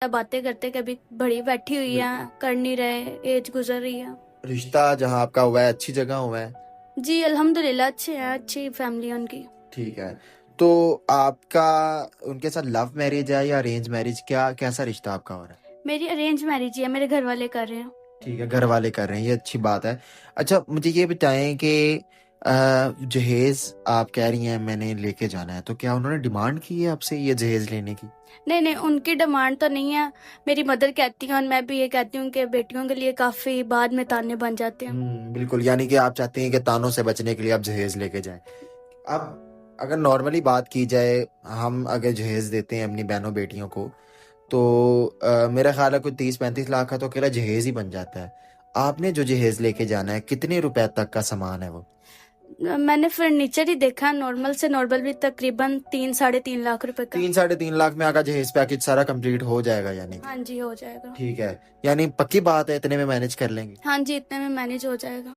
बातें करते, कभी बड़ी बैठी हुई है, कर नहीं रहे, एज गुजर रही है। रिश्ता जहाँ आपका हुआ है अच्छी जगह हुआ है? जी अल्हम्दुलिल्लाह अच्छे हैं, अच्छी फैमिली है उनकी। ठीक है। तो आपका उनके साथ लव मैरिज है या अरेंज मैरिज, क्या कैसा रिश्ता आपका हो रहा है? मेरी अरेंज मैरिज ही है, मेरे घर वाले कर रहे हैं। ठीक है, घर वाले कर रहे हैं, ये अच्छी बात है। अच्छा, मुझे ये बताएं कि जहेज आप कह रही हैं मैंने लेके जाना है, तो क्या उन्होंने डिमांड की है आपसे ये जहेज लेने की? नहीं नहीं, उनकी डिमांड तो नहीं है। मेरी मदर कहती है और मैं भी ये कहती हूँ कि बेटियों के लिए काफी बाद में ताने बन जाते हैं। बिल्कुल, यानी कि आप चाहती हैं कि तानों से बचने के लिए आप जहेज लेके जाएं। अब अगर नॉर्मली बात की जाए, हम अगर जहेज देते हैं अपनी बहनों बेटियों को, तो मेरा ख्याल है कोई 30-35 लाख का तो अकेला जहेज ही बन जाता है। आपने जो जहेज लेके जाना है कितने रुपए तक का सामान है वो? मैंने फर्नीचर ही देखा, नॉर्मल से नॉर्मल भी तकरीबन 3-3.5 लाख रुपए का। 3-3.5 लाख में आपका जहेज पैकेज सारा कंप्लीट हो जाएगा यानी कि? हाँ जी हो जाएगा। ठीक है, यानी पक्की बात है इतने में मैनेज कर लेंगे? हाँ जी इतने में मैनेज हो जाएगा।